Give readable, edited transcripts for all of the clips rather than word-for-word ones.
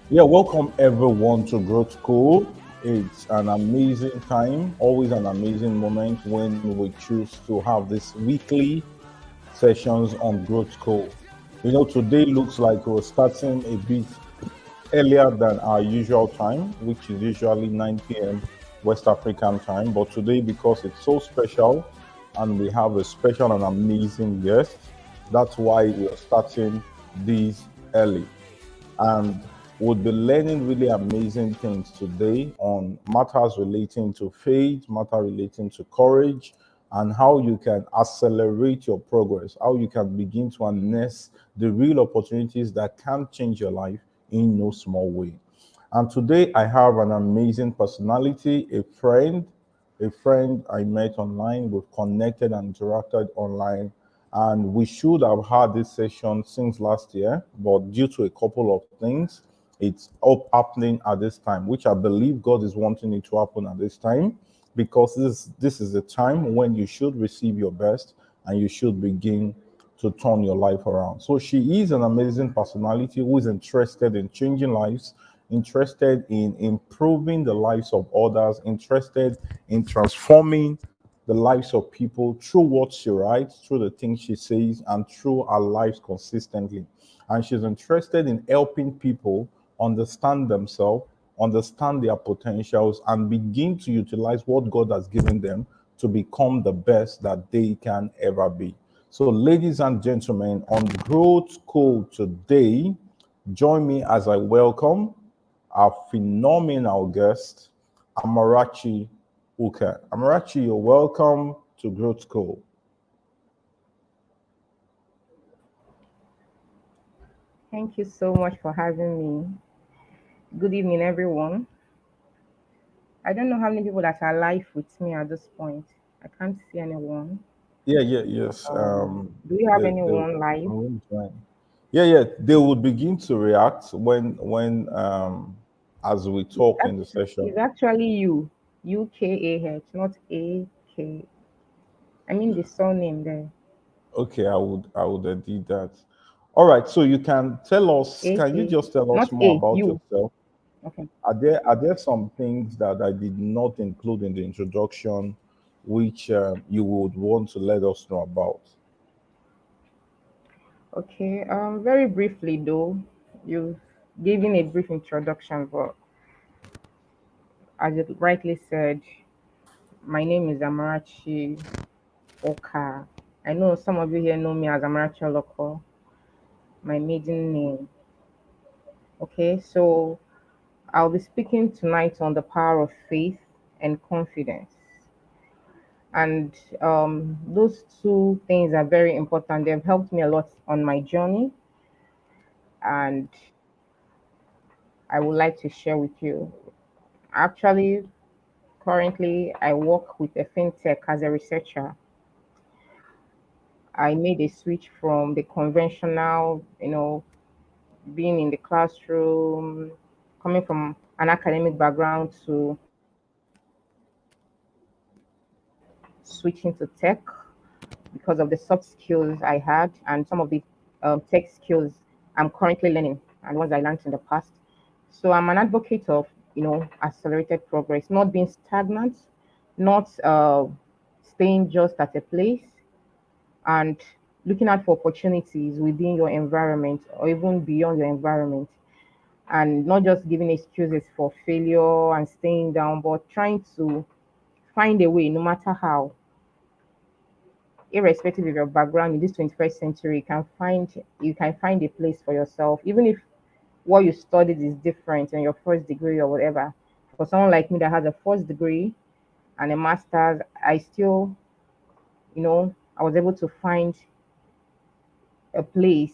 Yeah, welcome everyone to Growth School. It's an amazing time, always an amazing moment when we choose to have this weekly sessions on Growth School. Today looks like we're starting a bit earlier than our usual time, which is usually 9 p.m. West African time. But today, because it's so special and we have a special and amazing guest, that's why we're starting this early. And we'll be learning really amazing things today on matters relating to faith, matter relating to courage, and how you can accelerate your progress, how you can begin to harness the real opportunities that can change your life in no small way. And today I have an amazing personality, a friend I met online, we've connected and interacted online, and we should have had this session since last year, but due to a couple of things, it's up happening at this time, which I believe God is wanting it to happen at this time, because this is the time when you should receive your best and you should begin to turn your life around. So she is an amazing personality who is interested in changing lives, interested in improving the lives of others, interested in transforming the lives of people through what she writes, through the things she says, and through her lives consistently. And she's interested in helping people understand themselves, understand their potentials, and begin to utilize what God has given them to become the best that they can ever be. So, ladies and gentlemen, on Growth Call today, join me as I welcome our phenomenal guest, Amarachi Akah. Amarachi, you're welcome to Growth Call. Thank you so much for having me. Good evening, everyone. I don't know how many people that are live with me at this point. I can't see anyone. Yes. Do you have They anyone live? yeah. They would begin to react when as we talk in the It's session. actually you, UKAH, not AK. I mean the surname there, Okay, I would edit that. All right, so you can tell us, can you AK, just tell us not more A, about you. yourself? Okay. Are there some things that I did not include in the introduction which you would want to let us know about? Okay. Very briefly though, you've given a brief introduction, but as you rightly said, my name is Amarachi Oka. I know some of you here know me as Amarachi Oloko, my maiden name. Okay, so I'll be speaking tonight on the power of faith and confidence. And those two things are very important. They've helped me a lot on my journey, and I would like to share with you. Actually, currently, I work with a fintech as a researcher. I made a switch from the conventional, being in the classroom, coming from an academic background to switching to tech because of the soft skills I had and some of the tech skills I'm currently learning and ones I learned in the past. So I'm an advocate of, accelerated progress, not being stagnant, not staying just at a place, and looking out for opportunities within your environment or even beyond your environment, and not just giving excuses for failure and staying down, but trying to find a way, no matter how, irrespective of your background in this 21st century, you can find a place for yourself, even if what you studied is different in your first degree or whatever. For someone like me that has a first degree and a master's, I was able to find a place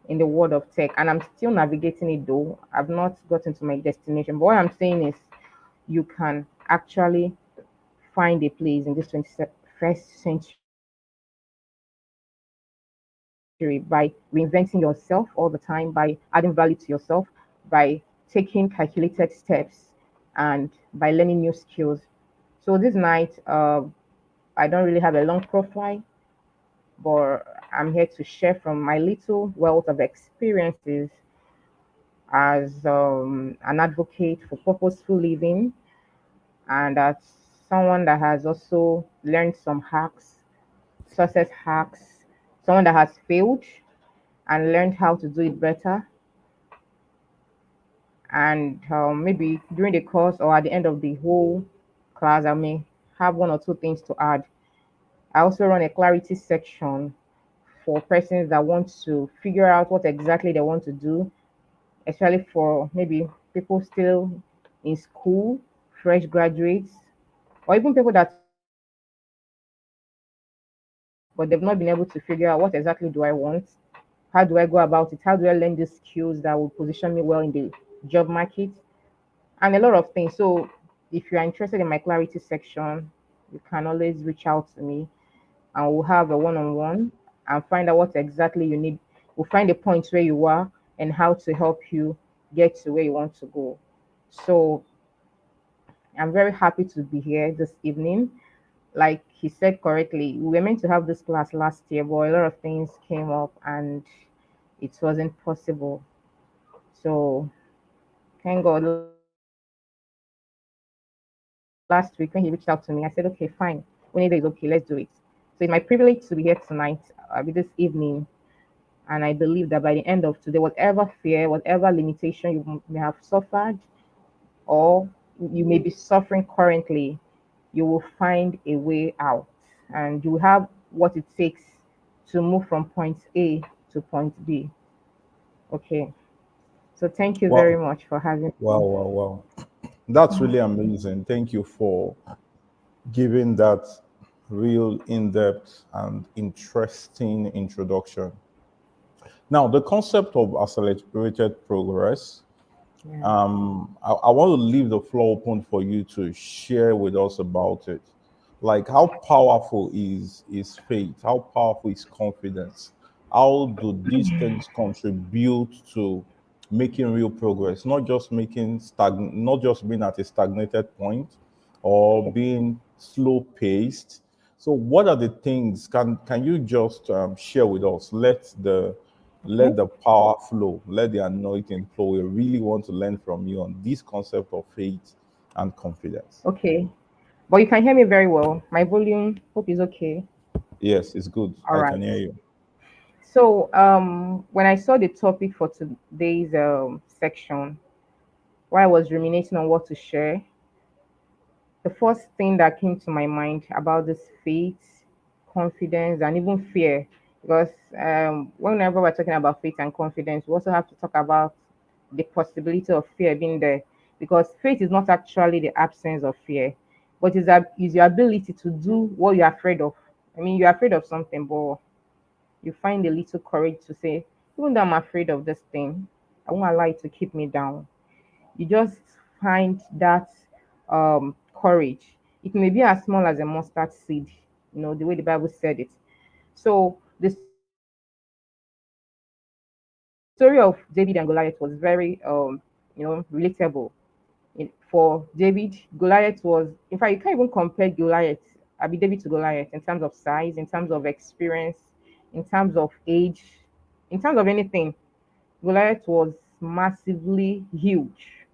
in the world of tech, and I'm still navigating it though. I've not gotten to my destination. But what I'm saying is you can actually find a place in this 21st century by reinventing yourself all the time, by adding value to yourself, by taking calculated steps, and by learning new skills. So this night, I don't really have a long profile, but I'm here to share from my little wealth of experiences as an advocate for purposeful living, and as someone that has also learned some hacks, success hacks, someone that has failed and learned how to do it better. And maybe during the course or at the end of the whole class, I may have one or two things to add. I also run a clarity section for persons that want to figure out what exactly they want to do, especially for maybe people still in school, fresh graduates, or even people that are in school but they've not been able to figure out what exactly do I want? How do I go about it? How do I learn these skills that will position me well in the job market? And a lot of things. So if you are interested in my clarity section, you can always reach out to me and we'll have a one-on-one and find out what exactly you need. We'll find the points where you are and how to help you get to where you want to go. So I'm very happy to be here this evening. Like he said correctly, we were meant to have this class last year, but a lot of things came up and it wasn't possible. So thank God last week when he reached out to me, I said, okay, fine. When either is okay, let's do it. So it's my privilege to be here tonight, with this evening. And I believe that by the end of today, whatever fear, whatever limitation you may have suffered, or you may be suffering currently, you will find a way out and you will have what it takes to move from point A to point B. Okay. So thank you very Wow, much for having wow, me. wow, wow. That's really amazing. Thank you for giving that real in depth and interesting introduction. Now, the concept of accelerated progress, Yeah. I want to leave the floor open for you to share with us about it. Like, how powerful is faith? How powerful is confidence? How do these things contribute to making real progress? Not just being at a stagnated point or being slow paced. So, what are the things? Can you just share with us? Let Okay. the power flow, let the anointing flow. We really want to learn from you on this concept of faith and confidence. Okay. But you can hear me very well. My volume, hope is okay. Yes, it's good. All I right. can hear you. So when I saw the topic for today's section, while I was ruminating on what to share, the first thing that came to my mind about this faith, confidence, and even fear, because whenever we're talking about faith and confidence, we also have to talk about the possibility of fear being there, because faith is not actually the absence of fear, but is your ability to do what you're afraid of. I mean, you're afraid of something, but you find a little courage to say, even though I'm afraid of this thing, I won't allow it to keep me down. You just find that courage. It may be as small as a mustard seed, the way the Bible said it. So the story of David and Goliath was very, relatable. For David, Goliath was, in fact, you can't even compare David to Goliath in terms of size, in terms of experience, in terms of age, in terms of anything. Goliath was massively huge.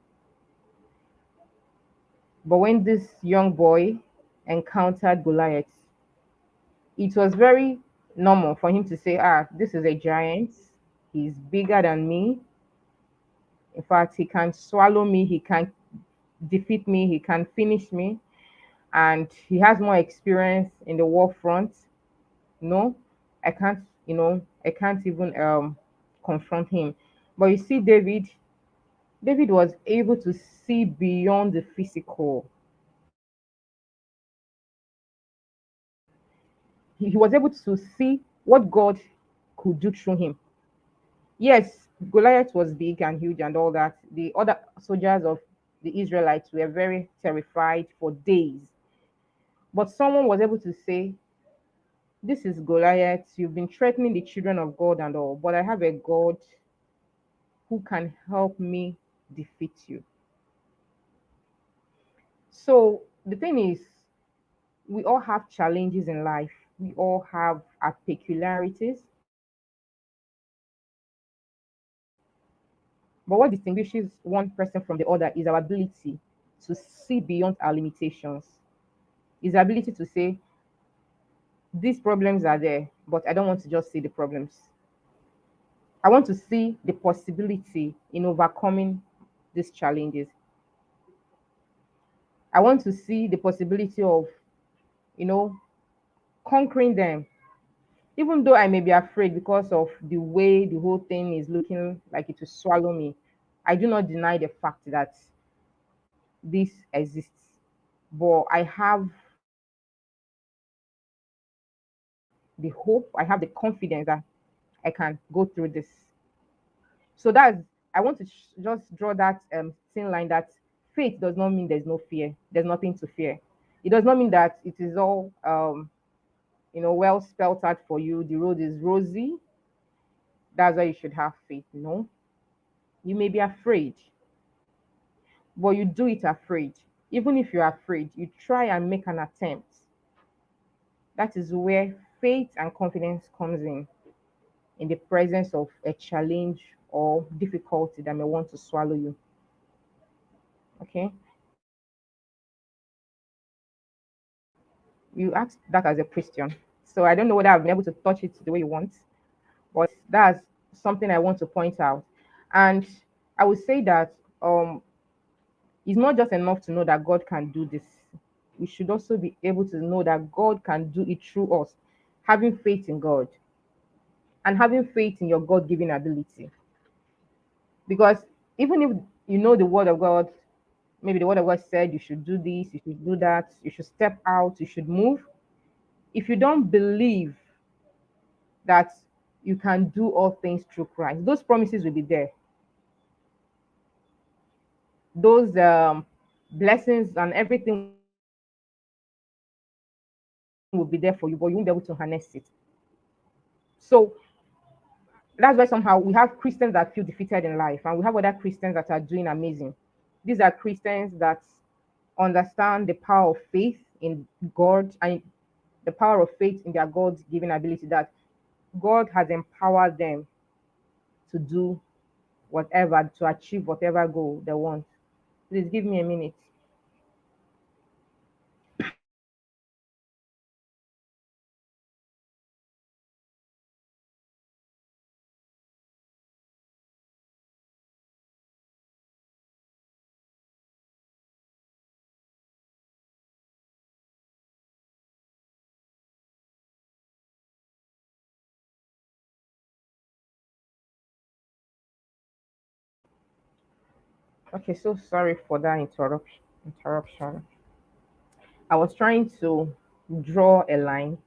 But when this young boy encountered Goliath, it was very normal for him to say, this is a giant. He's bigger than me. In fact, he can swallow me, he can defeat me, he can finish me, and he has more experience in the war front. No, I can't even confront him. But you see, David was able to see beyond the physical. He was able to see what God could do through him. Yes, Goliath was big and huge and all that. The other soldiers of the Israelites were very terrified for days. But someone was able to say, this is Goliath. You've been threatening the children of God and all, but I have a God who can help me defeat you. So the thing is, we all have challenges in life. We all have our peculiarities. But what distinguishes one person from the other is our ability to see beyond our limitations, is the ability to say, these problems are there, but I don't want to just see the problems. I want to see the possibility in overcoming these challenges. I want to see the possibility of, you know, conquering them. Even though I may be afraid because of the way the whole thing is looking like it will swallow me, I do not deny the fact that this exists. But I have the hope, I have the confidence that I can go through this. So that's, I want to just draw that thin line that faith does not mean there's no fear. There's nothing to fear. It does not mean that it is all well spelled out for you. The road is rosy. That's why you should have faith. No, you may be afraid, but you do it afraid. Even if you're afraid, you try and make an attempt. That is where faith and confidence comes in the presence of a challenge or difficulty that may want to swallow you. Okay. You asked that as a question. So I don't know whether I've been able to touch it the way you want, but that's something I want to point out. And I would say that it's not just enough to know that God can do this. We should also be able to know that God can do it through us, having faith in God and having faith in your God given ability. Because even if you know the word of God, maybe the word of God said you should do this, you should do that, you should step out, you should move. If you don't believe that you can do all things through Christ, those promises will be there. Those blessings and everything will be there for you, but you won't be able to harness it. So that's why somehow we have Christians that feel defeated in life, and we have other Christians that are doing amazing. These are Christians that understand the power of faith in God and the power of faith in their God's given ability, that God has empowered them to do whatever, to achieve whatever goal they want. Please give me a minute. Okay, so sorry for that interruption. I was trying to draw a line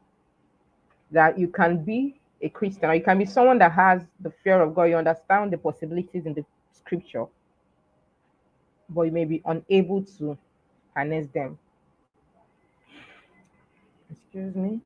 that you can be a Christian or you can be someone that has the fear of God. You understand the possibilities in the scripture, but you may be unable to harness them. Excuse me.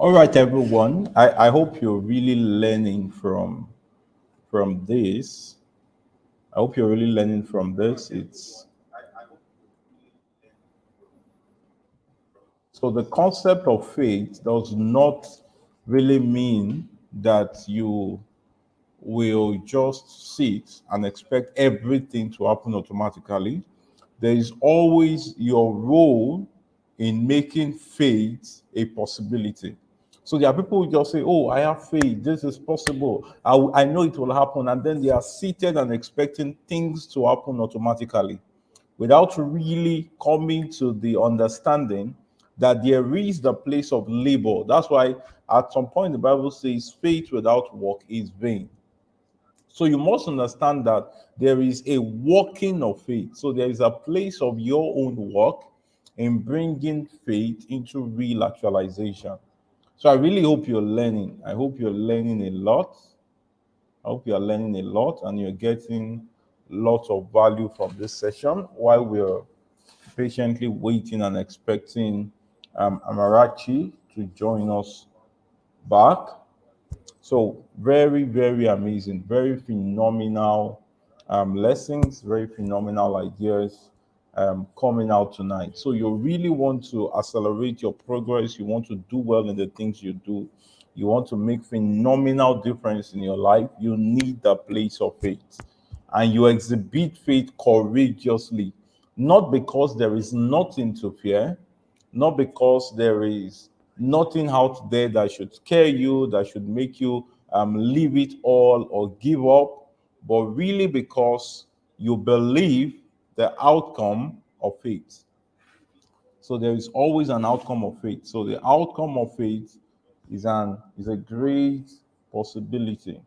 All right, everyone. I hope you're really learning from this. I hope you're really learning from this. It's so the concept of faith does not really mean that you will just sit and expect everything to happen automatically. There is always your role in making faith a possibility. So there are people who just say, "Oh, I have faith. This is possible. I know it will happen," and then they are seated and expecting things to happen automatically, without really coming to the understanding that there is the place of labor. That's why at some point the Bible says, "Faith without work is vain." So you must understand that there is a working of faith. So there is a place of your own work in bringing faith into real actualization. So I really hope you're learning. I hope you're learning a lot. I hope you are learning a lot and you're getting lots of value from this session while we're patiently waiting and expecting Amarachi to join us back. So very, very amazing, very phenomenal lessons, very phenomenal ideas coming out tonight. So you really want to accelerate your progress. You want to do well in the things you do. You want to make phenomenal difference in your life. You need the place of faith, and you exhibit faith courageously, not because there is nothing to fear, not because there is nothing out there that should scare you, that should make you leave it all or give up, but really because you believe the outcome of faith. So there is always an outcome of faith. So the outcome of faith is a great possibility.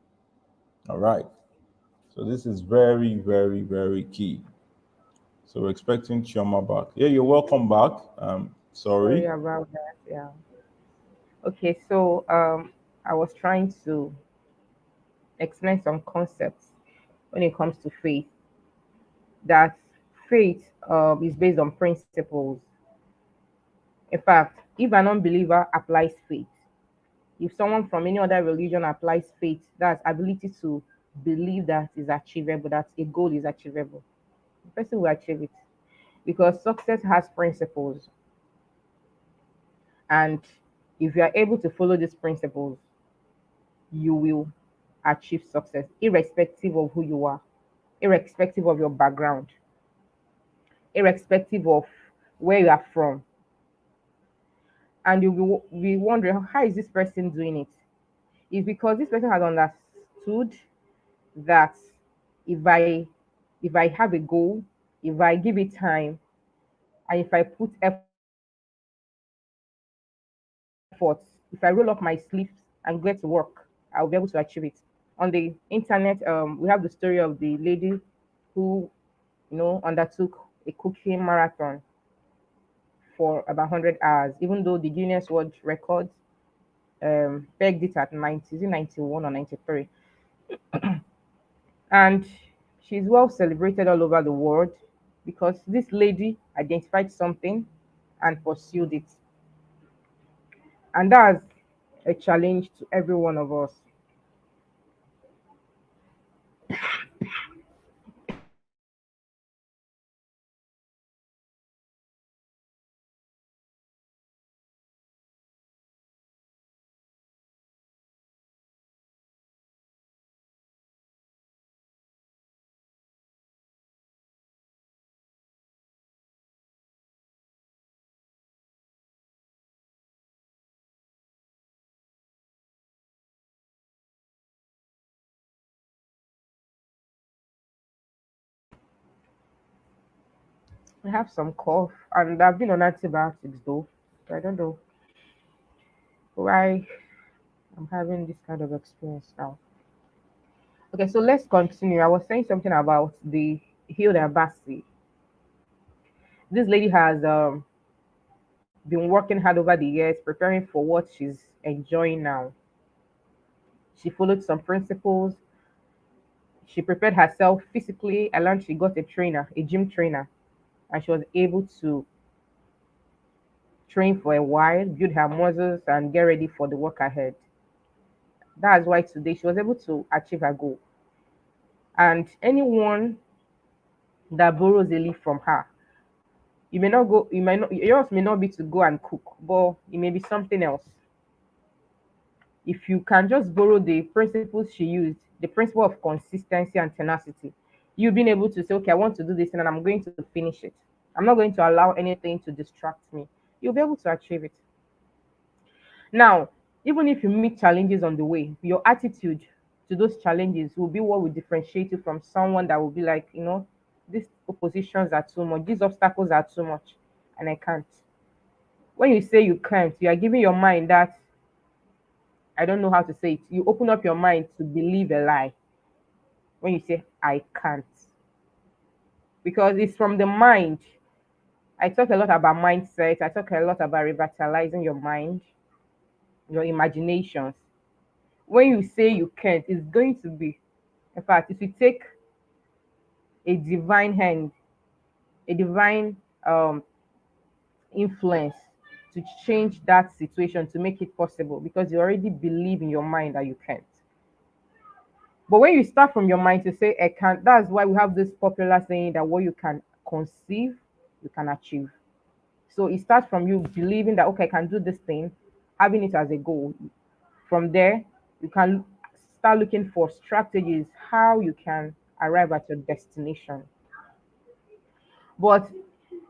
All right. So this is very, very, very key. So we're expecting Chioma back. Yeah, you're welcome back. Sorry Sorry. about that. Yeah. Okay, so I was trying to explain some concepts when it comes to faith. That faith is based on principles. In fact, if an unbeliever applies faith, if someone from any other religion applies faith, that's ability to believe that is achievable, that a goal is achievable, the person will achieve it because success has principles. And if you are able to follow these principles, you will achieve success, irrespective of who you are, irrespective of your background, irrespective of where you are from. And you'll be wondering, how is this person doing it? It's because this person has understood that if I if I have a goal, if I give it time, and if I put effort, if I roll up my sleeves and get to work, I'll be able to achieve it. On the internet, we have the story of the lady who, undertook a cooking marathon for about 100 hours, even though the Guinness World Records pegged it at 90, is it 91 or 93? And she's well celebrated all over the world because this lady identified something and pursued it. And that's a challenge to every one of us. I have some cough and I've been on antibiotics though. So I don't know why I'm having this kind of experience now. Okay, so let's continue. I was saying something about the Hilda Bassi. This lady has been working hard over the years, preparing for what she's enjoying now. She followed some principles. She prepared herself physically. I learned she got a trainer, a gym trainer, and she was able to train for a while, build her muscles, and get ready for the work ahead. That's why today she was able to achieve her goal. And anyone that borrows a leaf from her, you might not, yours may not be to go and cook, but it may be something else. If you can just borrow the principles she used, the principle of consistency and tenacity, you being able to say, okay, I want to do this and I'm going to finish it. I'm not going to allow anything to distract me. You'll be able to achieve it. Now, even if you meet challenges on the way, your attitude to those challenges will be what will differentiate you from someone that will be like, these oppositions are too much, these obstacles are too much, and I can't. When you say you can't, you are giving your mind that, I don't know how to say it. You open up your mind to believe a lie when you say, I can't. Because it's from the mind. I talk a lot about mindset, I talk a lot about revitalizing your mind, your imaginations. When you say you can't, it's going to be. In fact, if you take a divine hand, a divine um, influence to change that situation to make it possible, because you already believe in your mind that you can't. But when you start from your mind to say, I can't, that's why we have this popular saying that what you can conceive, you can achieve. So it starts from you believing that, okay, I can do this thing, having it as a goal. From there, you can start looking for strategies how you can arrive at your destination. But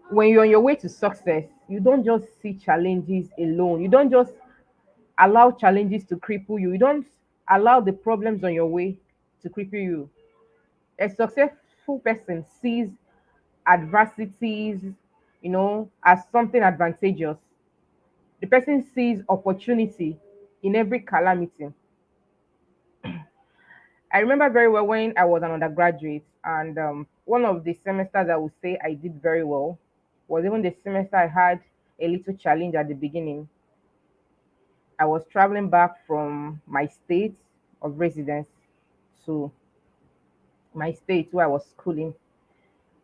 when you're on your way to success, you don't just see challenges alone. You don't just allow challenges to cripple you. You don't allow the problems on your way to cripple you. A successful person sees adversities, as something advantageous. The person sees opportunity in every calamity. I remember very well when I was an undergraduate, and one of the semesters I would say I did very well was even the semester I had a little challenge at the beginning. I was traveling back from my state of residence to my state where I was schooling,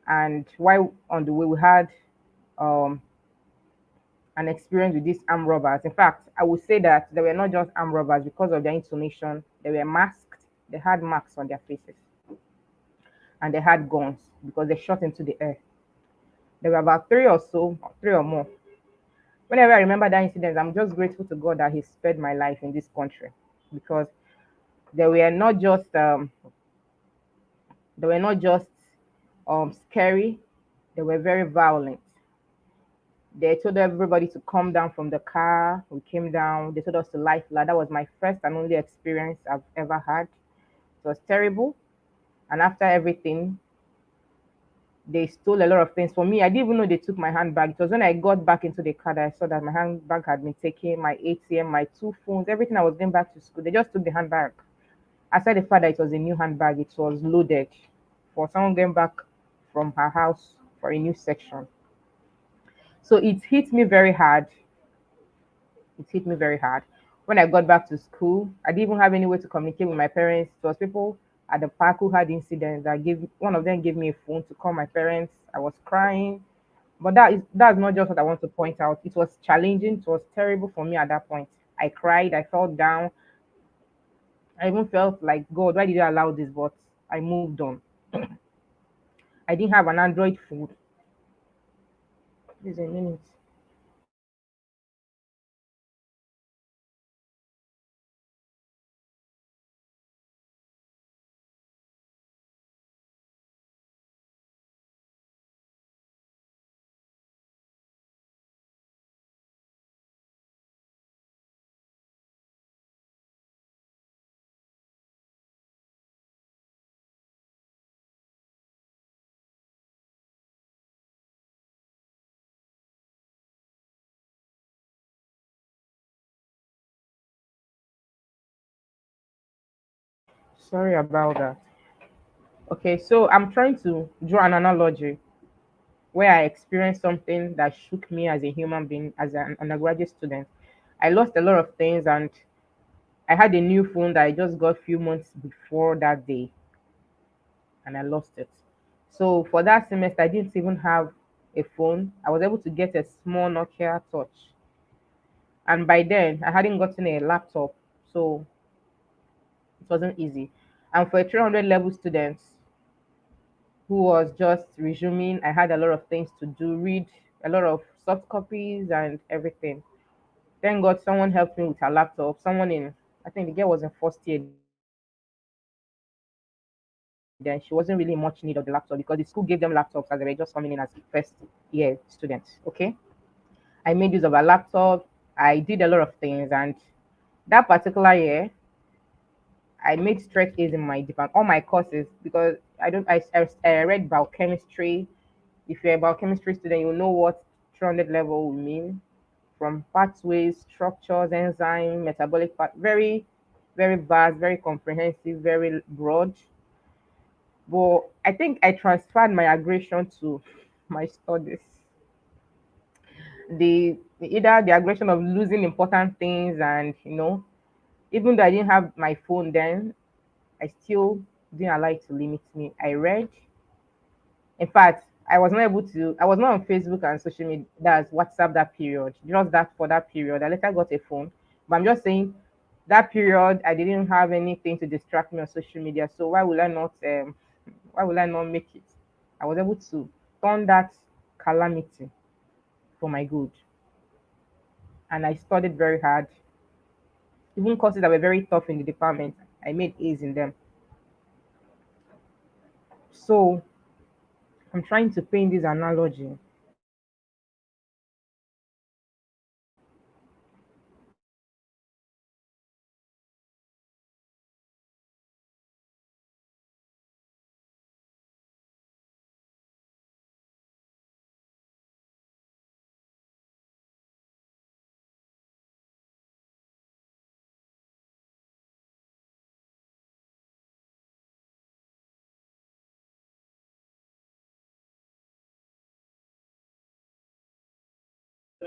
and while on the way, we had um, an experience with these armed robbers. In fact, I would say that they were not just armed robbers because of their intonation, they were masked, they had marks on their faces, and they had guns because they shot into the air. There were about three or so, three or more. Whenever I remember that incident, I'm just grateful to God that He spared my life in this country, because they were not just they were not just scary, they were very violent. They told everybody to come down from the car. We came down. They told us to lie flat. That was my first and only experience I've ever had. It was terrible. And after everything, they stole a lot of things from me. I didn't even know they took my handbag. It was when I got back into the car that I saw that my handbag had been taken, my ATM, my two phones, everything I was going back to school. They just took the handbag. Aside the fact that it was a new handbag, it was loaded for someone going back from her house for a new section. So it hit me very hard. It hit me very hard. When I got back to school, I didn't even have any way to communicate with my parents. It was people at the park who had incidents that gave one of them gave me a phone to call my parents. I was crying. But that's not just what I want to point out. It was challenging, it was terrible for me at that point. I cried, I fell down. I even felt like, God, why did you allow this? But I moved on. I didn't have an Android phone. Just a minute. Sorry about that. Okay, so I'm trying to draw an analogy where I experienced something that shook me as a human being, as an undergraduate student. I lost a lot of things, and I had a new phone that I just got a few months before that day, and I lost it. So for that semester, I didn't even have a phone. I was able to get a small Nokia Touch, and by then I hadn't gotten a laptop, so it wasn't easy. And for a 300 level student who was just resuming, I had a lot of things to do, read a lot of soft copies and everything. Thank God someone helped me with a laptop. Someone in, I think the girl was in first year then. She wasn't really in much need of the laptop because the school gave them laptops as they were just coming in as first year students. Okay. I made use of a laptop. I did a lot of things, and that particular year I made straight A's in my department, all my courses, because I read biochemistry. If you're a biochemistry student, you'll know what 300 level will mean, from pathways, structures, enzyme, metabolic part, very, very vast, very comprehensive, very broad. But I think I transferred my aggression to my studies. Either the aggression of losing important things, and even though I didn't have my phone then, I still didn't allow it to limit me. I read. In fact, I was not able to. I was not on Facebook and social media. That's WhatsApp that period. Just that for that period. I later got a phone, but I'm just saying that period I didn't have anything to distract me on social media. So why will I not? Why will I not make it? I was able to turn that calamity for my good, and I studied very hard. Even courses that were very tough in the department, I made A's in them. So I'm trying to paint this analogy.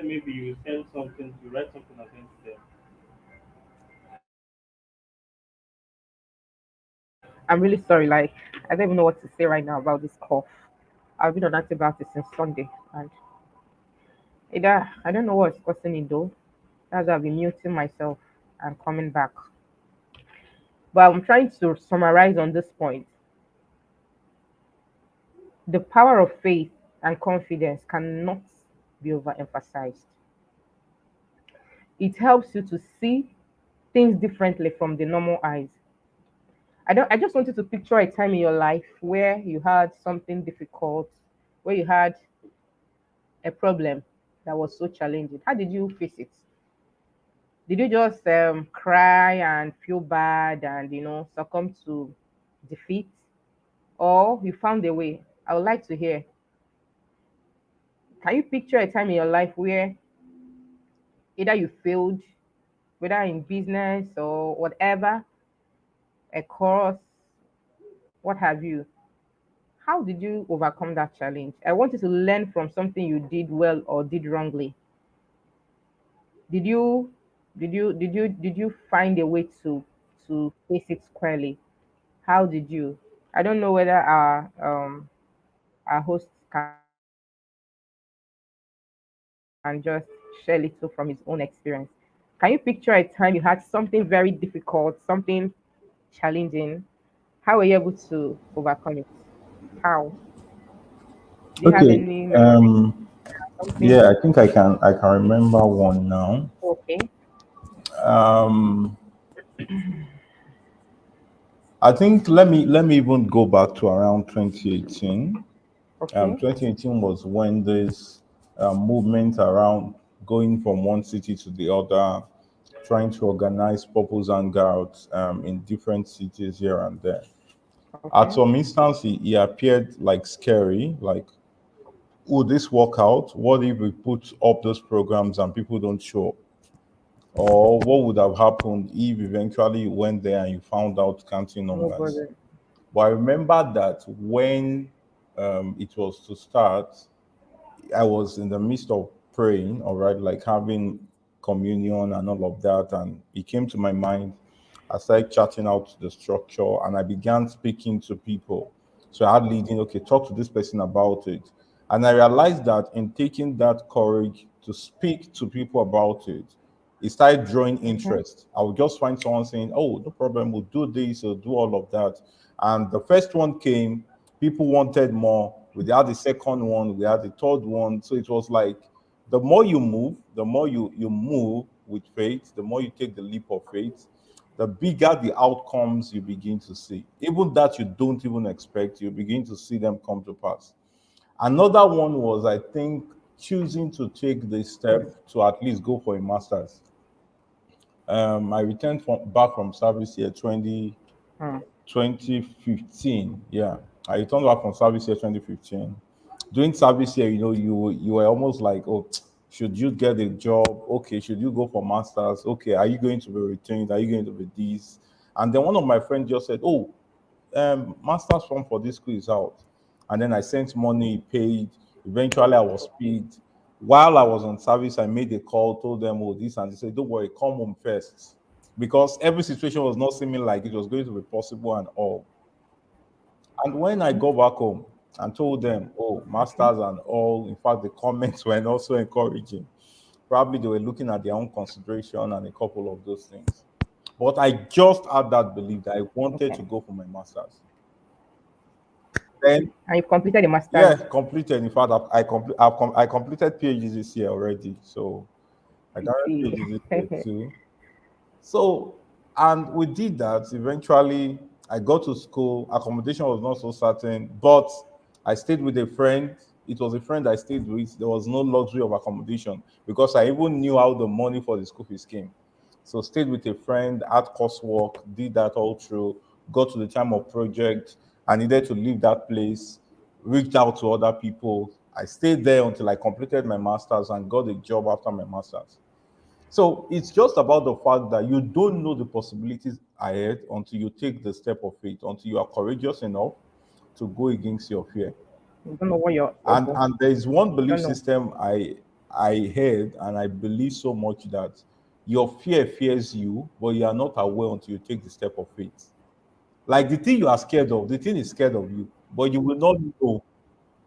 Maybe you send something, you write something against them. I'm really sorry. Like I don't even know what to say right now about this cough. I've been on antibiotics since Sunday, and either I don't know what's causing it though. That's why I've been muting myself and coming back. But I'm trying to summarize on this point. The power of faith and confidence cannot be overemphasized. It helps you to see things differently from the normal eyes. I just want you to picture a time in your life where you had something difficult, where you had a problem that was so challenging. How did you face it? Did you just cry and feel bad and succumb to defeat, or you found a way? I would like to hear. Can you picture a time in your life where either you failed, whether in business or whatever, a course, what have you? How did you overcome that challenge? I want you to learn from something you did well or did wrongly. Did you did you find a way to face it squarely? How did you? I don't know whether our host can just share little from his own experience. Can you picture a time you had something very difficult, something challenging? How were you able to overcome it? How? Do you have Okay. any memory? Something? Yeah, I think I can remember one now. Okay. Um, I think let me even go back to around 2018. Okay. 2018 was when this movement around going from one city to the other, trying to organize purpose and out in different cities here and there. At Okay. some instance, he appeared like scary, like, would this work out? What if we put up those programs and people don't show up? Or what would have happened if eventually you went there and you found out counting numbers? Nobody. But I remember that when it was to start, I was in the midst of praying, all right, like having communion and all of that. And it came to my mind. I started chatting out the structure and I began speaking to people. So I had leading, okay, talk to this person about it. And I realized that in taking that courage to speak to people about it started drawing Mm-hmm. interest. I would just find someone saying, oh, no problem, we'll do this, we'll do all of that. And the first one came, people wanted more. We had the second one, we had the third one. So it was like the more you move, the more you move with faith, the more you take the leap of faith, the bigger the outcomes you begin to see. Even that you don't even expect, you begin to see them come to pass. Another one was, I think, choosing to take the step to at least go for a master's. I returned back from service year 2015. Yeah, I returned back from service year 2015. Doing service year, you were almost like, oh, should you get a job? Okay, should you go for masters? Okay, are you going to be retained? Are you going to be this? And then one of my friends just said, oh, master's form for this school is out. And then I sent money, paid. Eventually, I was paid. While I was on service, I made a call, told them, oh, this, and they said, don't worry, come home first. Because every situation was not seeming like it was going to be possible and all. And when I go back home and told them, oh, Okay. masters and all, in fact, the comments were also encouraging. Probably they were looking at their own consideration and a couple of those things. But I just had that belief that I wanted to Okay. go for my masters. Then, And you've completed the yeah, masters. completed. In fact, I completed PhD this year already. So I You got a see. PhD this year too. So, and we did that. Eventually, I got to school. Accommodation was not so certain, but I stayed with a friend. It was a friend I stayed with. There was no luxury of accommodation because I even knew how the money for the school fees came. So, stayed with a friend, had coursework, did that all through, got to the time of project. I needed to leave that place, reached out to other people. I stayed there until I completed my master's and got a job after my master's. So it's just about the fact that you don't know the possibilities ahead until you take the step of faith, until you are courageous enough to go against your fear. You don't know what you're up And for. and there is one You belief don't know. system I heard and I believe so much that your fear fears you, but you are not aware until you take the step of faith. Like the thing you are scared of, the thing is scared of you, but you will not know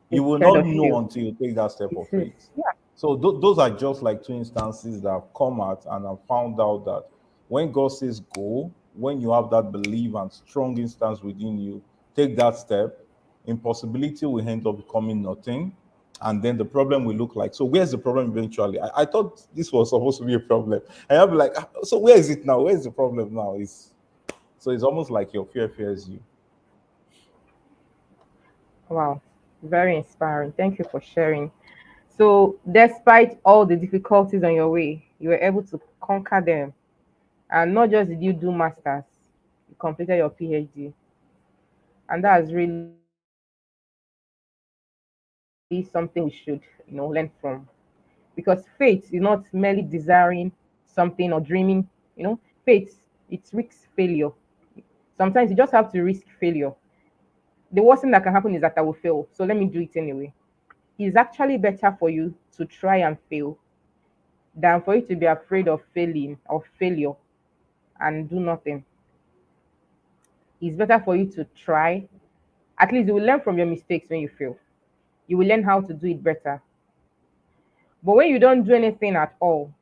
you It's will scared not of know you. until you take that step of It's faith. yeah. So those are just like two instances that have come out, and I've found out that when God says go, when you have that belief and strong instance within you, take that step, impossibility will end up becoming nothing. And then the problem will look like, so where's the problem eventually? I thought this was supposed to be a problem. And I'll be like, "Ah, so where is it now? Where is the problem now? So it's almost like your fear fears you. Wow. Very inspiring. Thank you for sharing. So, despite all the difficulties on your way, you were able to conquer them. And not just did you do masters, you completed your PhD. And that's really something we should, learn from. Because faith is not merely desiring something or dreaming, faith, it risks failure. Sometimes you just have to risk failure. The worst thing that can happen is that I will fail. So let me do it anyway. It's actually better for you to try and fail than for you to be afraid of failing or failure and do nothing. It's better for you to try. At least you will learn from your mistakes when you fail. You will learn how to do it better. But when you don't do anything at all,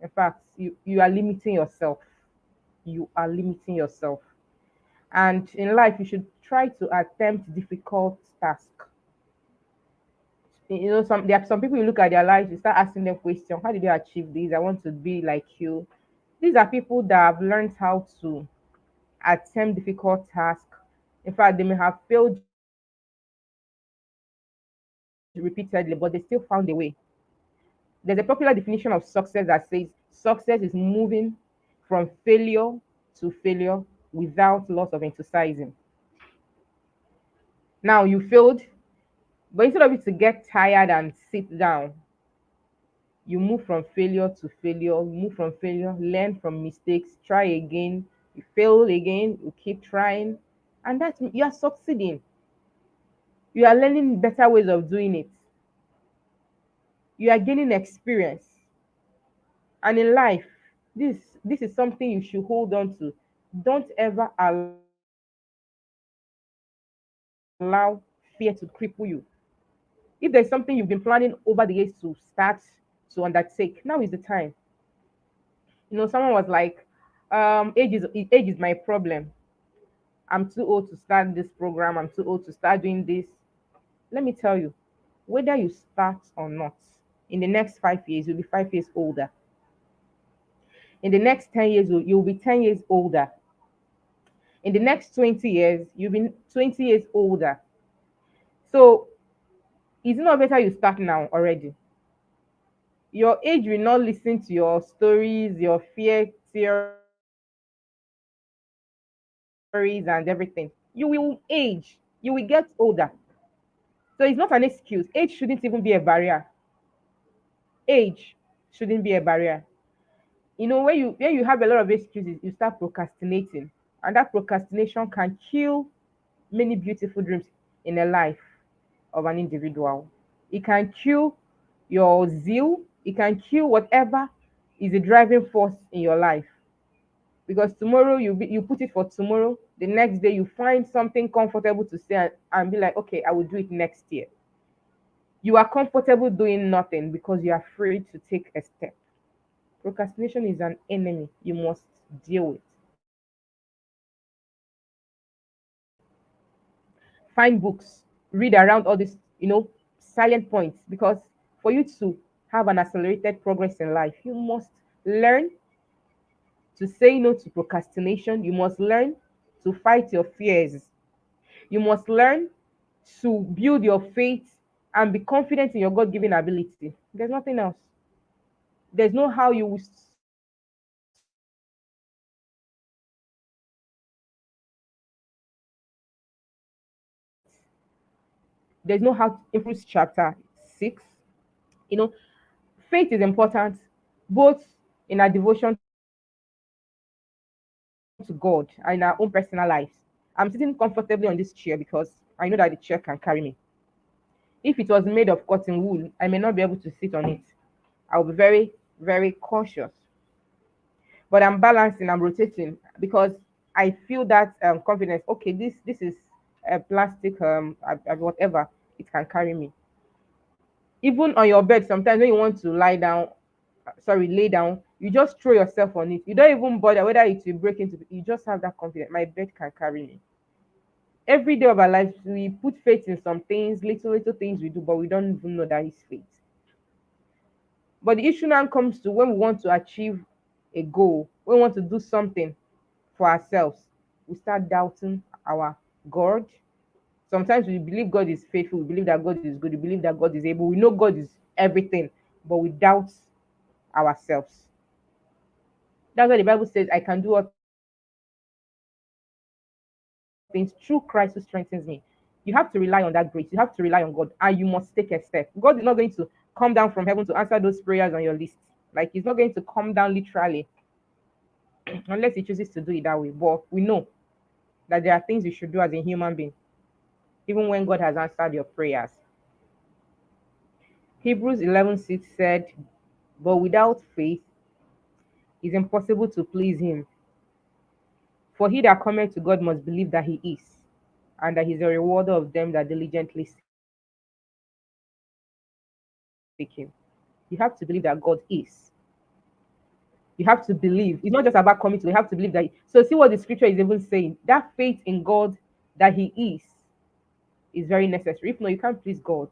in fact, you are limiting yourself. You are limiting yourself. And in life, you should try to attempt difficult tasks. There are some people, you look at their lives, you start asking them questions. How did you achieve this? I want to be like you. These are people that have learned how to attempt difficult tasks. In fact, they may have failed repeatedly, but they still found a way. There's a popular definition of success that says success is moving from failure to failure without loss of enthusiasm. Now you failed, but instead of you to get tired and sit down, you move from failure to failure, move from failure, learn from mistakes, try again, you fail again, you keep trying, and that's you are succeeding. You are learning better ways of doing it. You are gaining experience. And in life, this is something you should hold on to. Don't ever allow fear to cripple you. If there's something you've been planning over the years to start, to undertake, now is the time. Someone was like, age is my problem. I'm too old to start this program. I'm too old to start doing this. Let me tell you, whether you start or not, in the next 5 years, you'll be 5 years older. In the next 10 years, you'll be 10 years older. In the next 20 years, you'll be 20 years older. So, is it not better you start now already? Your age will not listen to your stories, your fear theories, and everything. You will age, you will get older. So, it's not an excuse. Age shouldn't even be a barrier. Age shouldn't be a barrier. When you have a lot of excuses, you start procrastinating, and that procrastination can kill many beautiful dreams in the life of an individual. It can kill your zeal, it can kill whatever is a driving force in your life. Because tomorrow you put it for tomorrow, The next day, you find something comfortable to say and be like, okay, I will do it next year. You are comfortable doing nothing because you're afraid to take a step. Procrastination is an enemy you must deal with. Find books, read around all these, silent points, because for you to have an accelerated progress in life, you must learn to say no to procrastination. You must learn to fight your fears. You must learn to build your faith and be confident in your God given ability. There's nothing else. There's no how you will there's no how to improve chapter 6. You know, faith is important both in our devotion to God and in our own personal lives. I'm sitting comfortably on this chair because I know that the chair can carry me. If it was made of cotton wool, I may not be able to sit on it. I'll be very, very cautious. But I'm balancing, I'm rotating because I feel that confidence. Okay, this is a plastic, whatever, it can carry me. Even on your bed, sometimes when you want to lay down, you just throw yourself on it. You don't even bother whether it will break into. You just have that confidence. My bed can carry me. Every day of our lives, we put faith in some things, little things we do, but we don't even know that it's faith. But the issue now comes to when we want to achieve a goal, when we want to do something for ourselves, we start doubting our God. Sometimes we believe God is faithful, we believe that God is good, we believe that God is able, we know God is everything, but we doubt ourselves. That's why the Bible says, I can do all things through Christ who strengthens me. You have to rely on that grace. You have to rely on God, and you must take a step. God is not going to come down from heaven to answer those prayers on your list. Like, He's not going to come down literally, unless He chooses to do it that way. But we know that there are things you should do as a human being, even when God has answered your prayers. Hebrews 11:6 said, but without faith, it's impossible to please Him. For he that cometh to God must believe that He is, and that He's a rewarder of them that diligently seek Him. You have to believe that God is. You have to believe. It's not just about coming to. You have to believe that. So see what the scripture is even saying. That faith in God that He is very necessary. If not, you can't please God.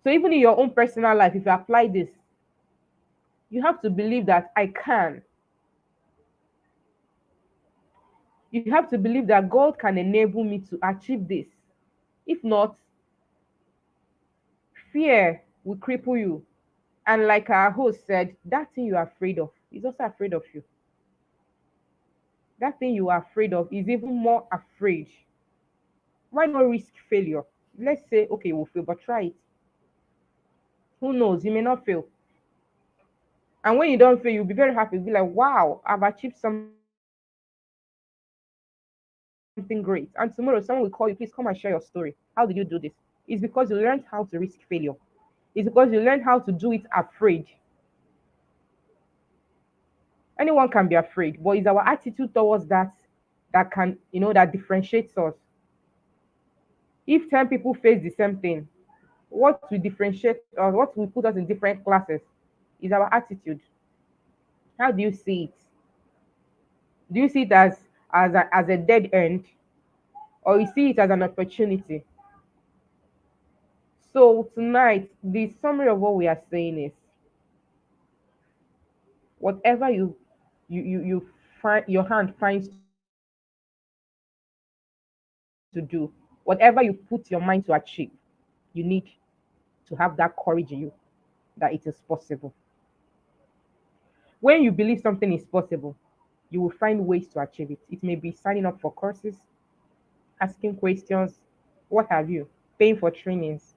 So even in your own personal life, if you apply this, you have to believe that I can. You have to believe that God can enable me to achieve this. If not, fear will cripple you. And like our host said, that thing you are afraid of is also afraid of you. That thing you are afraid of is even more afraid. Why not risk failure? Let's say, okay, we'll fail, but try it. Who knows? You may not fail. And when you don't fail, you'll be very happy. You'll be like, wow, I've achieved something great. And tomorrow, someone will call you, please come and share your story. How did you do this? It's because you learned how to risk failure. It's because you learned how to do it afraid. Anyone can be afraid, but it's our attitude towards that can, that differentiates us. If 10 people face the same thing, what will differentiate us, what will put us in different classes is our attitude. How do you see it? Do you see it as a dead end, or you see it as an opportunity? So tonight, the summary of what we are saying is whatever you find your hand finds to do, whatever you put your mind to achieve, you need to have that courage in you that it is possible. When you believe something is possible, you will find ways to achieve it. It may be signing up for courses, asking questions, what have you, paying for trainings.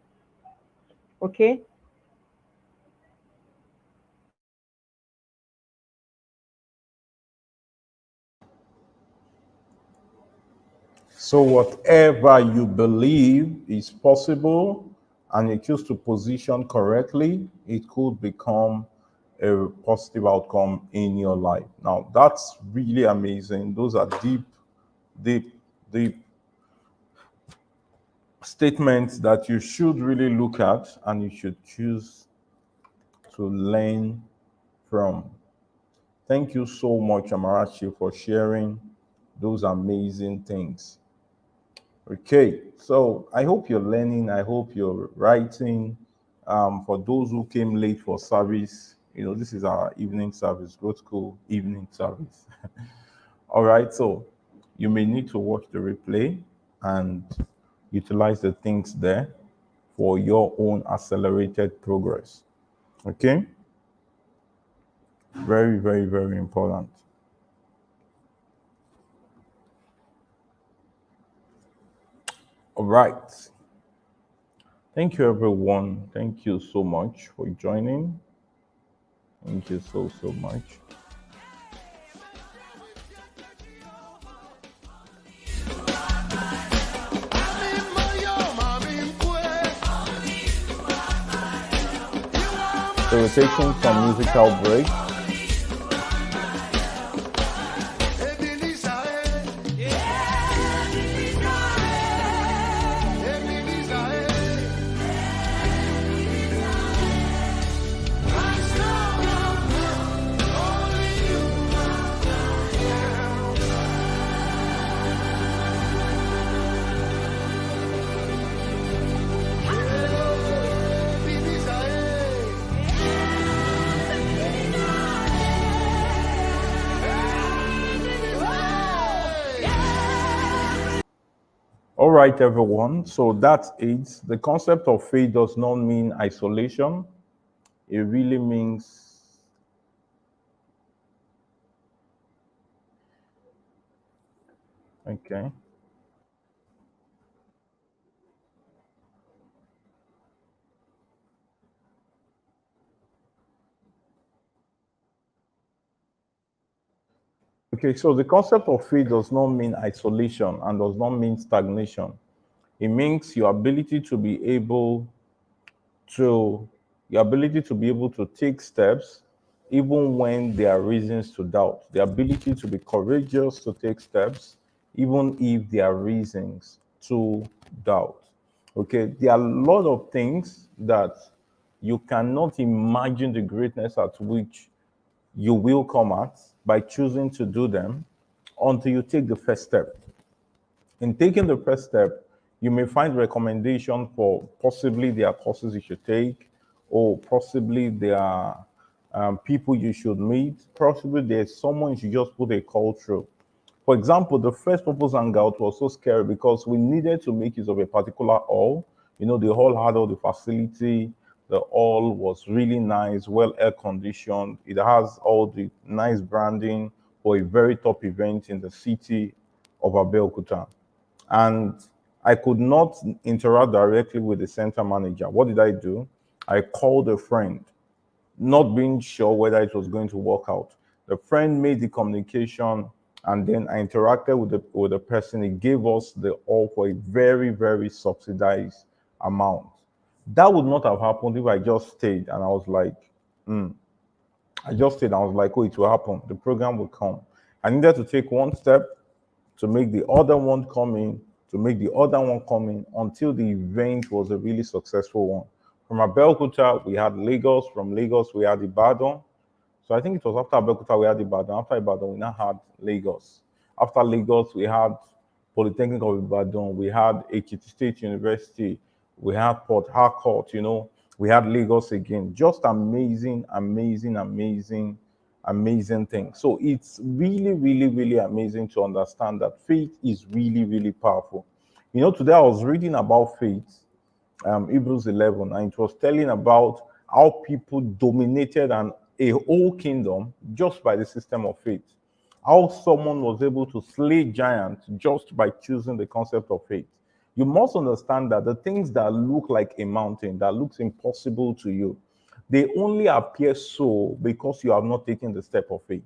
Okay? So, whatever you believe is possible and you choose to position correctly, it could become a positive outcome in your life. Now, that's really amazing. Those are deep the the statements that you should really look at and you should choose to learn from. Thank you so much, Amarachi, for sharing those amazing things. Okay, so I hope you're learning. I hope you're writing. For those who came late for service, this is our evening service, growth school evening service. All right, so you may need to watch the replay and utilize the things there for your own accelerated progress. Okay? Very, very, very important. All right. Thank you, everyone. Thank you so much for joining. Thank you so, so much. So we're taking some musical break. All right, everyone. So that's it. The concept of faith does not mean isolation. It really means okay. Okay, so the concept of faith does not mean isolation and does not mean stagnation. It means to your ability to be able to take steps even when there are reasons to doubt. The ability to be courageous to take steps even if there are reasons to doubt. Okay, there are a lot of things that you cannot imagine the greatness at which you will come at by choosing to do them until you take the first step. In taking the first step, you may find recommendation for possibly there are courses you should take, or possibly there are people you should meet, possibly there's someone you should just put a call through. For example, the first purpose hangout was so scary because we needed to make use of a particular hall. The hall had all the facility. The hall was really nice, well air conditioned. It has all the nice branding for a very top event in the city of Abeokuta. And I could not interact directly with the center manager. What did I do? I called a friend, not being sure whether it was going to work out. The friend made the communication, and then I interacted with the person. He gave us the all for a very, very subsidized amount. That would not have happened if I just stayed and I was like, I just stayed and I was like, oh, it will happen. The program will come. I needed to take one step to make the other one come in, to make the other one come in until the event was a really successful one. From Abeokuta, we had Lagos. From Lagos, we had Ibadan. So I think it was after Abeokuta, we had Ibadan. After Ibadan, we now had Lagos. After Lagos, we had Polytechnic of Ibadan. We had Ekiti State University. We had Port Harcourt, we had Lagos again. Just amazing, amazing, amazing, amazing thing. So it's really, really, really amazing to understand that faith is really, really powerful. Today I was reading about faith, Hebrews 11, and it was telling about how people dominated a whole kingdom just by the system of faith. How someone was able to slay giants just by choosing the concept of faith. You must understand that the things that look like a mountain, that looks impossible to you, they only appear so because you have not taken the step of faith.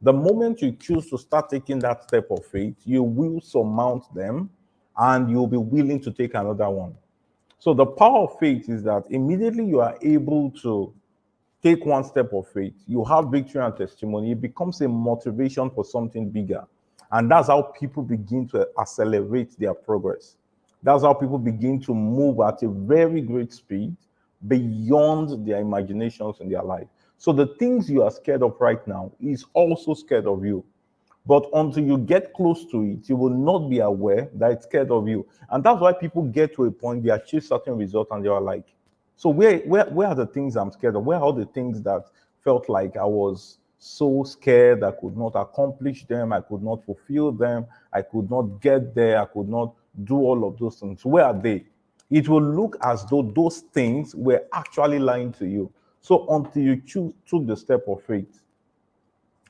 The moment you choose to start taking that step of faith, you will surmount them and you'll be willing to take another one. So the power of faith is that immediately you are able to take one step of faith, you have victory and testimony, it becomes a motivation for something bigger. And that's how people begin to accelerate their progress. That's how people begin to move at a very great speed beyond their imaginations in their life. So the things you are scared of right now is also scared of you. But until you get close to it, you will not be aware that it's scared of you. And that's why people get to a point, they achieve certain results, and they are like, so where are the things I'm scared of? Where are the things that felt like I was so scared I could not accomplish them, I could not fulfill them, I could not get there, I could not do all of those things? Where are they? It will look as though those things were actually lying to you. So until you took the step of faith,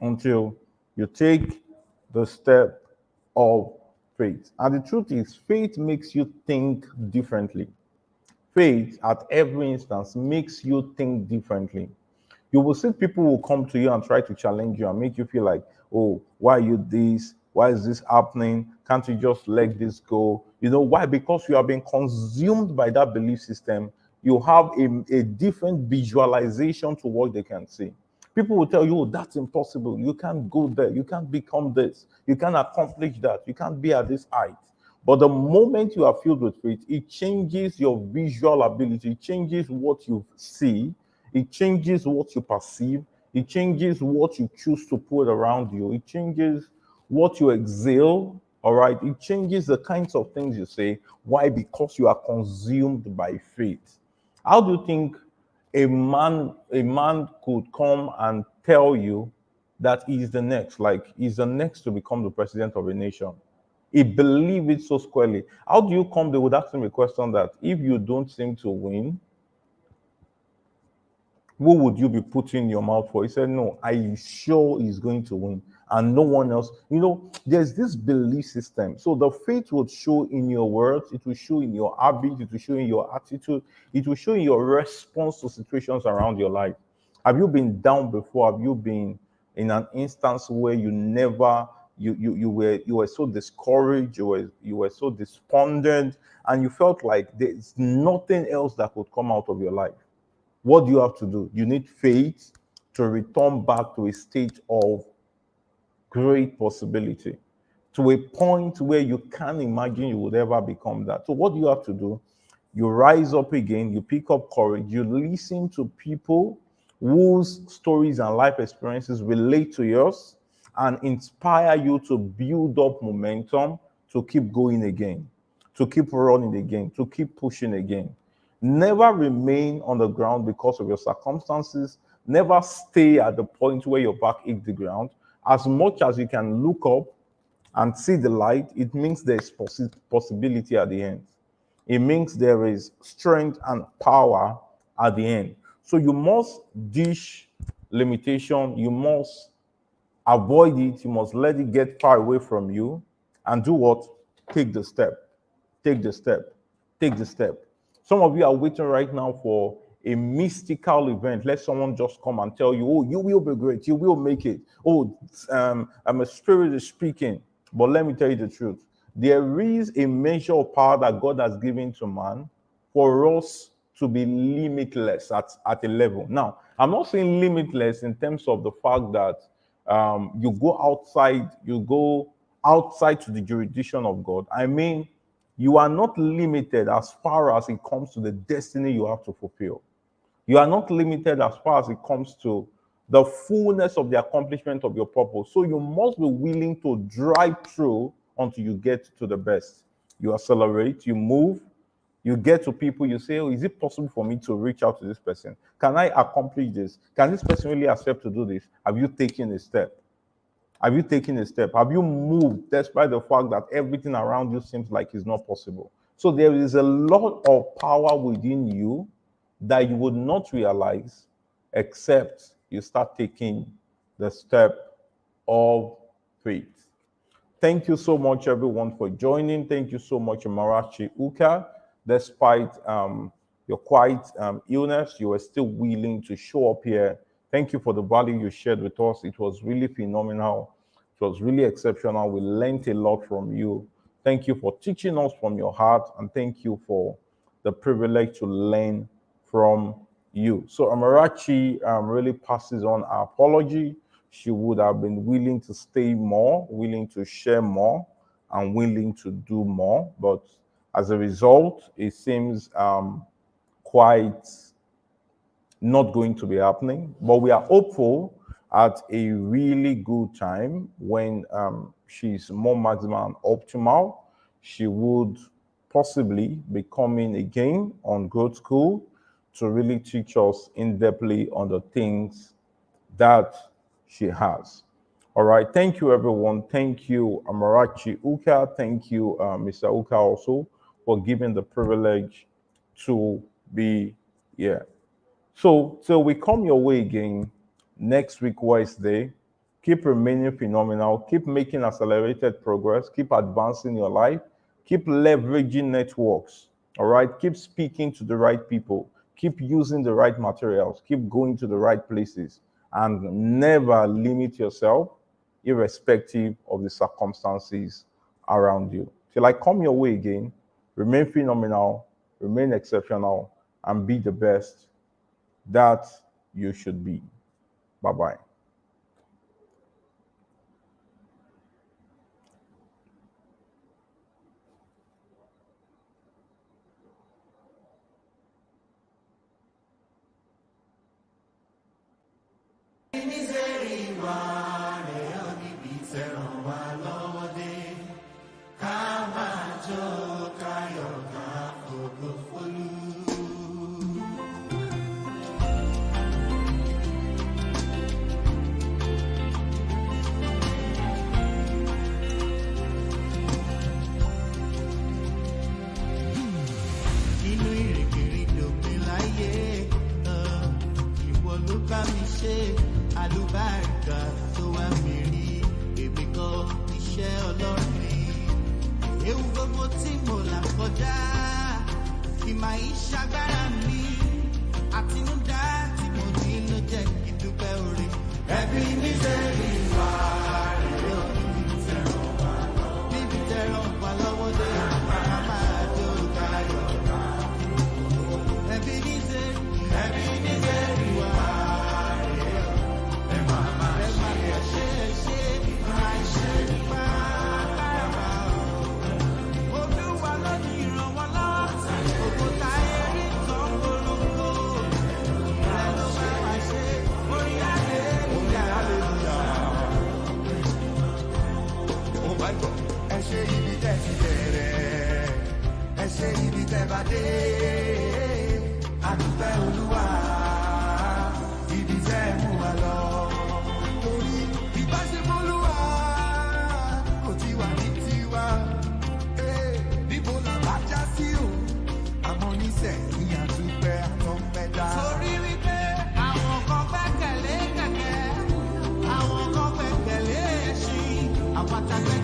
until you take the step of faith. And the truth is, faith makes you think differently. Faith, at every instance, makes you think differently. You will see people will come to you and try to challenge you and make you feel like, oh, why are you this? Why is this happening? Can't you just let this go? You know why? Because you have been consumed by that belief system. You have a different visualization to what they can see. People will tell you, oh, that's impossible. You can't go there. You can't become this. You can't accomplish that. You can't be at this height. But the moment you are filled with faith, it changes your visual ability. It changes what you see. It changes what you perceive. It changes what you choose to put around you. It changes what you exhale. All right. It changes the kinds of things you say. Why? Because you are consumed by faith. How do you think a man could come and tell you that he's the next, like he's the next to become the president of a nation? He believed it so squarely. How do you come? They would ask him a question that if you don't seem to win, who would you be putting your mouth for? He said, no, I sure he's going to win. And no one else. You know, there's this belief system. So the faith will show in your words, it will show in your habits, it will show in your attitude, it will show in your response to situations around your life. Have you been down before? Have you been in an instance where you were so discouraged, you were so despondent, and you felt like there's nothing else that could come out of your life? What do you have to do? You need faith to return back to a state of great possibility, to a point where you can't imagine you would ever become that. So, what do you have to do? You rise up again, you pick up courage, you listen to people whose stories and life experiences relate to yours and inspire you to build up momentum to keep going again, to keep running again, to keep pushing again. Never remain on the ground because of your circumstances. Never stay at the point where your back hits the ground. As much as you can look up and see the light, it means there's possibility at the end. It means there is strength and power at the end. So you must dish limitation. You must avoid it. You must let it get far away from you and do what? Take the step. Take the step. Take the step. Some of you are waiting right now for a mystical event. Let someone just come and tell you, oh, you will be great. You will make it. Oh, I'm a spirit is speaking. But let me tell you the truth. There is a measure of power that God has given to man for us to be limitless at a level. Now, I'm not saying limitless in terms of the fact that you go outside to the jurisdiction of God. I mean, you are not limited as far as it comes to the destiny you have to fulfill. You are not limited as far as it comes to the fullness of the accomplishment of your purpose. So you must be willing to drive through until you get to the best. You accelerate, you move, you get to people, you say, oh, is it possible for me to reach out to this person? Can I accomplish this? Can this person really accept to do this? Have you taken a step? Have you taken a step? Have you moved despite the fact that everything around you seems like it's not possible? So there is a lot of power within you that you would not realize except you start taking the step of faith. Thank you so much, everyone, for joining. Thank you so much, Amarachi Akah. Despite your quiet illness, you were still willing to show up here. Thank you for the value you shared with us. It was really phenomenal. It was really exceptional. We learned a lot from you. Thank you for teaching us from your heart, and thank you for the privilege to learn from you. So Amarachi really passes on our apology. she would have been willing to stay more, willing to share more, and willing to do more. But as a result, it seems quite not going to be happening. But we are hopeful at a really good time when she's more maximal and optimal, she would possibly be coming again on Growth School to really teach us in-depthly on the things that she has. All right. Thank you, everyone. Thank you, Amarachi Akah. Thank you, Mr. Akah, also, for giving the privilege to be here. So, till we come your way again next week, Wednesday, keep remaining phenomenal, keep making accelerated progress, keep advancing your life, keep leveraging networks. All right. Keep speaking to the right people, keep using the right materials, keep going to the right places, and never limit yourself, irrespective of the circumstances around you. Till I come your way again, remain phenomenal, remain exceptional, and be the best that you should be. Bye-bye. Àlùbáríkà tó wá mi rí èmi kọ́ iṣẹ́ Ọlọ́run ni. Ewu gbogbo tí mo là kọjá kì máa ń ṣagbára mi. Àtinúdá tí mo ní ló jẹ́ kí n dúpẹ́ oore. Ẹbí mi ṣe rí wá rèé o. Bíbí tẹ̀ràn wà lọ́wọ́ dé màmá tó káyọ̀. Ẹbí mi ṣe rí wá. Adúpẹ́ Olúwa, ibi tẹ́ mú wa lọ. Torí ìbáṣepọ̀ Olúwa kò ti wà ní tiwa. Níbo la bá já sí o? Àmọ́ níṣẹ́ ní àdúpẹ́ àtọ́pẹ́dá. Torí wípé àwọn kan gbẹ́kẹ̀lé kẹ̀kẹ́, àwọn kan gbẹ́kẹ̀lé ẹṣin, àwọn àtàgbẹ́.